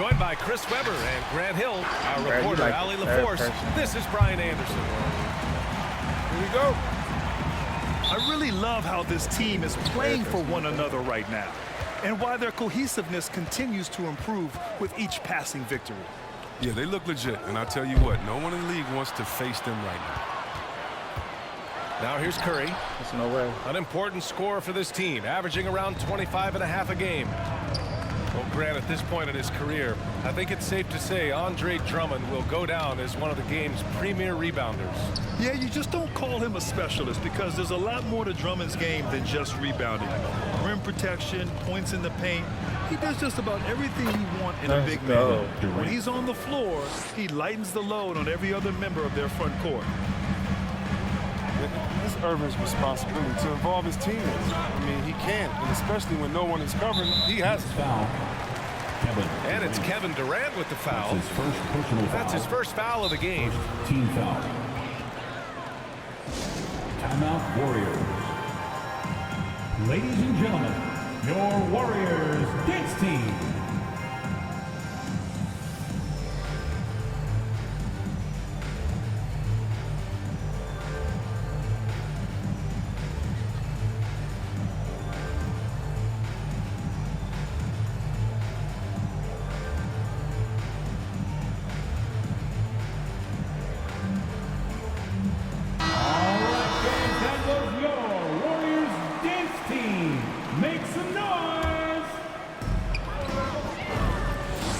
Joined by Chris Webber and Grant Hill, our reporter, Ali LaForce. This is Brian Anderson. Here we go. I really love how this team is playing for one another right now, and why their cohesiveness continues to improve with each passing victory. Yeah, they look legit, and I'll tell you what, no one in the league wants to face them right now. Now here's Curry. There's no way. An important scorer for this team, averaging around 25.5 a game. Well, Grant, at this point in his career, I think it's safe to say Andre Drummond will go down as one of the game's premier rebounders. Yeah, you just don't call him a specialist because there's a lot more to Drummond's game than just rebounding. Rim protection, points in the paint. He does just about everything you want in a big man. When he's on the floor, he lightens the load on every other member of their front court. It's Irvin's responsibility to involve his teammates. I mean, he can, and especially when no one is covering, he has to. And it's Kevin Durant with the foul. That's his first foul of the game. Team foul. Timeout, Warriors. Ladies and gentlemen, your Warriors dance team.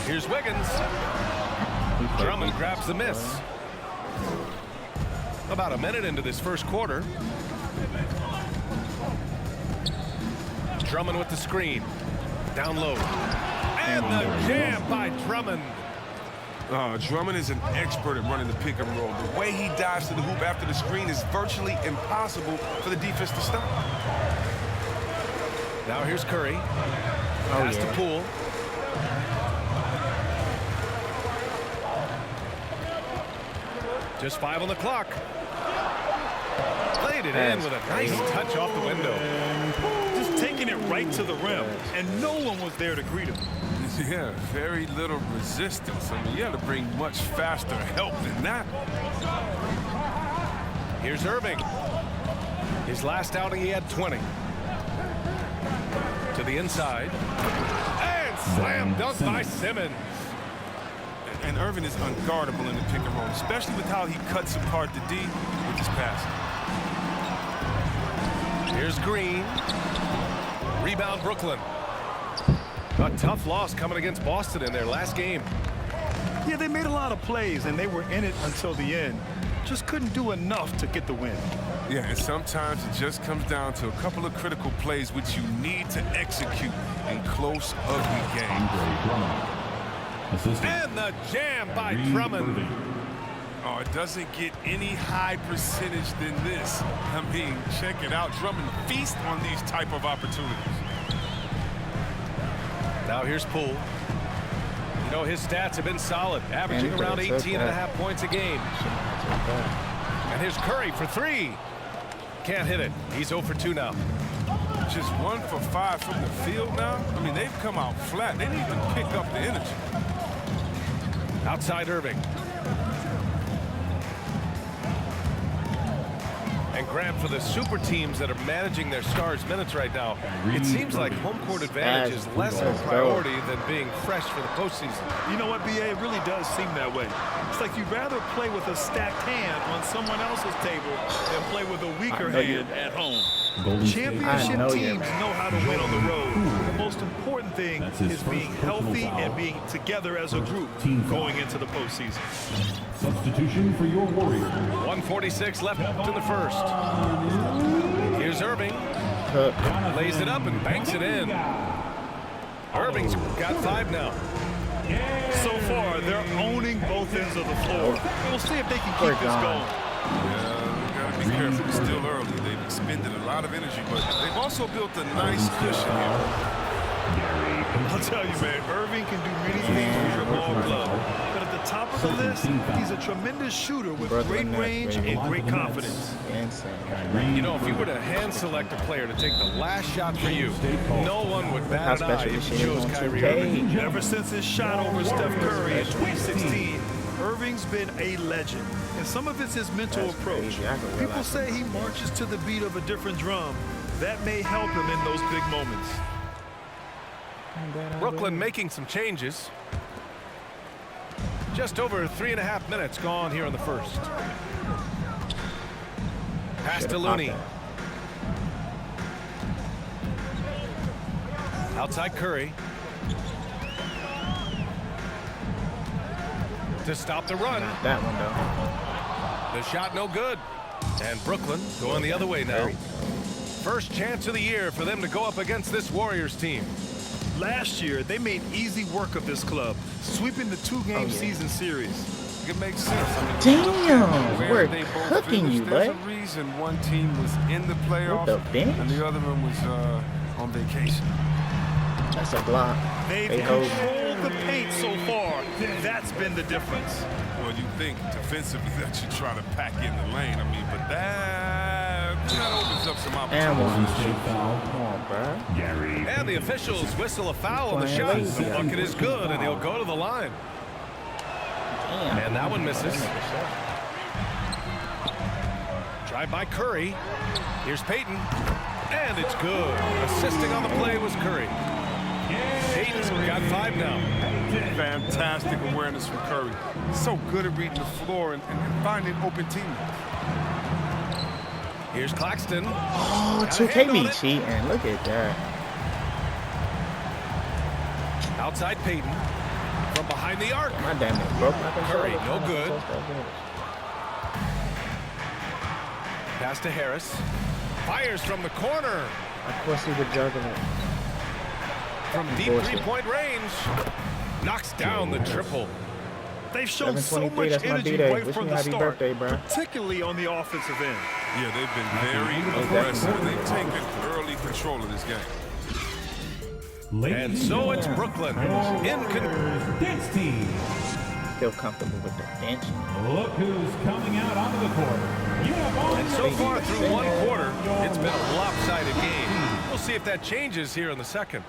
Here's Wiggins. Drummond grabs the miss. About a minute into this first quarter. Drummond with the screen. Down low. And the jam by Drummond. Drummond is an expert at running the pick and roll. The way he dives to the hoop after the screen is virtually impossible for the defense to stop. Now here's Curry. Pass to Poole. Just 5 on the clock. Played it in with a nice touch off the window. Just taking it right to the rim, and no one was there to greet him. Yeah, very little resistance. I mean, you had to bring much faster help than that. Here's Irving. His last outing, he had 20. To the inside. And slam dunk by Simmons. And Irving is unguardable in the pick and roll, especially with how he cuts apart the D with his pass. Here's Green. Rebound, Brooklyn. A tough loss coming against Boston in their last game. Yeah, they made a lot of plays, and they were in it until the end. Just couldn't do enough to get the win. Yeah, and sometimes it just comes down to a couple of critical plays which you need to execute in close, ugly games. And the jam by Drummond. Oh, it doesn't get any high percentage than this. I mean, check it out. Drummond feasts on these type of opportunities. Now here's Poole. You know, his stats have been solid, averaging around 18.5 points a game. And here's Curry for 3. Can't hit it. He's 0 for 2 now. Just 1 for 5 from the field now. I mean, they've come out flat. They need to pick up the energy. Outside Irving. And Grant, for the super teams that are managing their stars' minutes right now, it seems like home court advantage is less of a priority than being fresh for the postseason. You know what, B.A.? It really does seem that way. It's like you'd rather play with a stacked hand on someone else's table than play with a weaker hand at home. Championship teams know how to win on the road. The most important thing is being healthy and being together as a group going into the postseason. Substitution for your Warriors. 1:46 left in the first. Here's Irving. Lays it up and banks it in. Irving's got 5 now. So far, they're owning both ends of the floor. We'll see if they can keep this going. Yeah, gotta be careful. It's still early. They've expended a lot of energy, but they've also built a nice cushion here. I'll tell you, man, Irving can do many things with your ball club, but at the top of the list, he's a tremendous shooter with great range and great confidence. You know, if you were to hand select a player to take the last shot for you, no one would bat an eye if you chose Kyrie Irving. Ever since his shot over Steph Curry in 2016, Irving's been a legend. And some of it's his mental approach. People say he marches to the beat of a different drum. That may help him in those big moments. Brooklyn making some changes. Just over 3.5 minutes gone here in the first. Pass to Looney. Outside Curry. To stop the run. Not that one, though. The shot no good. And Brooklyn going the other way now. First chance of the year for them to go up against this Warriors team. Last year, they made easy work of this club, sweeping the two-game season series. It makes sense. I mean, Damn, where we're they both cooking finished, you, there's bud. a reason one team was in the playoffs the bench? and the other one was on vacation. That's a block. They've controlled the paint so far. That's been the difference. Well, you think defensively that you try to pack in the lane. I mean, but that opens up some And one. opportunities. Come on, bro. Gary. And the officials whistle a foul on the shot. The bucket is good, and he'll go to the line. Damn. And that one misses. Drive by Curry. Here's Payton. And it's good. Assisting on the play was Curry. Payton's got 5 now. Fantastic awareness from Curry. So good at reading the floor and finding open teammates. Here's Claxton. Oh, Got a 2K hand on be it. cheating. Look at that. Outside Payton. From behind the arc. My damn it broke my controller. Curry, no good. Pass to Harris. Fires from the corner. Of course he would juggle it. From deep Bullshit. three-point range. Knocks down the triple. They've shown so 723, much that's my energy D-Day. right Wish from me the happy start, birthday, bro. particularly on the offensive end. Yeah, they've been very aggressive. They've taken early control of this game. And so it's Brooklyn. Dance team. Feel comfortable with the bench. Look who's coming out onto the court. And so far through one quarter, it's been a lopsided game. We'll see if that changes here in the second.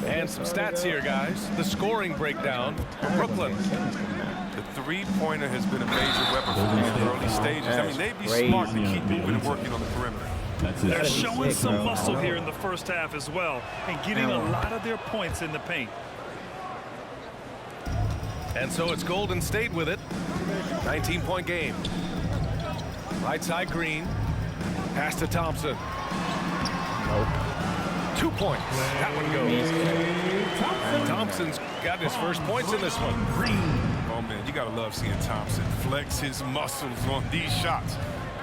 And some stats here, guys. The scoring breakdown for Brooklyn. The three-pointer has been a major weapon for them in the early stages. I mean, they'd be smart to keep moving and working on the perimeter. They're showing some muscle here in the first half as well and getting a lot of their points in the paint. And so it's Golden State with it. 19-point game. Right side Green. Pass to Thompson. 2 points. That one goes. And Thompson's got his first points in this one. Oh, man, you got to love seeing Thompson flex his muscles on these shots.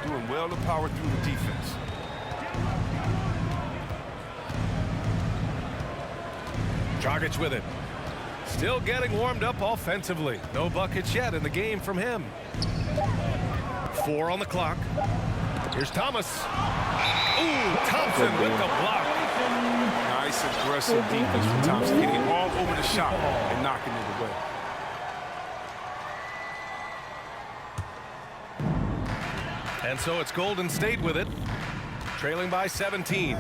Doing well to power through the defense. Dragic with it. Still getting warmed up offensively. No buckets yet in the game from him. 4 on the clock. Here's Thomas. Ooh, Thompson with the block. Nice aggressive defense from Thompson, getting all over the shot and knocking it away. And so it's Golden State with it. Trailing by 17.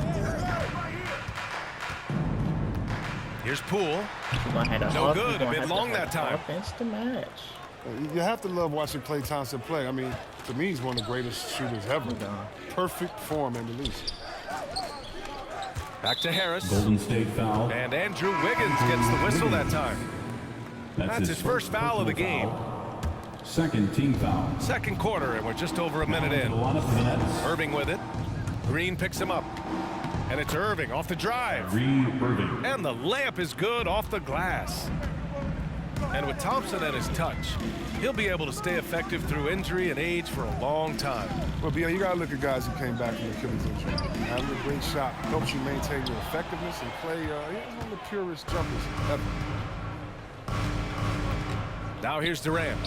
Here's Poole. No good, a bit long that time. Offense to match. You have to love watching Klay Thompson play. I mean, to me, he's one of the greatest shooters ever. Perfect form and release. Back to Harris. Golden State foul. And Andrew Wiggins gets the whistle that time. That's his first foul of the game. Second team foul. Second quarter, and we're just over a minute in. Irving with it. Green picks him up. And it's Irving off the drive. Irving. And the layup is good off the glass. And with Thompson at his touch, he'll be able to stay effective through injury and age for a long time. Well, you got to look at guys who came back from Achilles injury. Having a great shot helps you maintain your effectiveness and play. He's one of the purest jumpers ever. Now here's Durant.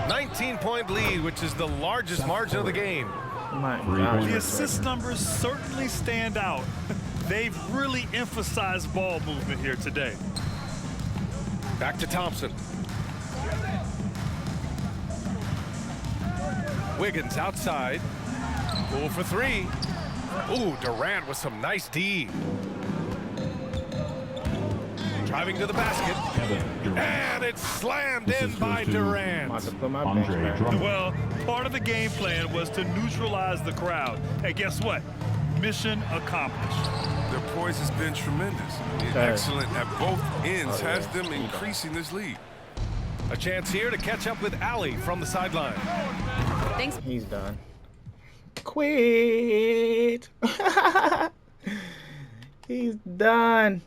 19-point lead, which is the largest margin of the game. My God. The assist numbers certainly stand out. They've really emphasized ball movement here today. Back to Thompson. Wiggins outside. Pull for three. Ooh, Durant with some nice D. Driving to the basket. And it's slammed in by Durant. I'm about to put my bench back. Well, part of the game plan was to neutralize the crowd. And guess what? Mission accomplished. Their poise has been tremendous. Excellent at both ends, has them increasing this lead. A chance here to catch up with Allie from the sideline. Thanks. He's done. Quit. He's done.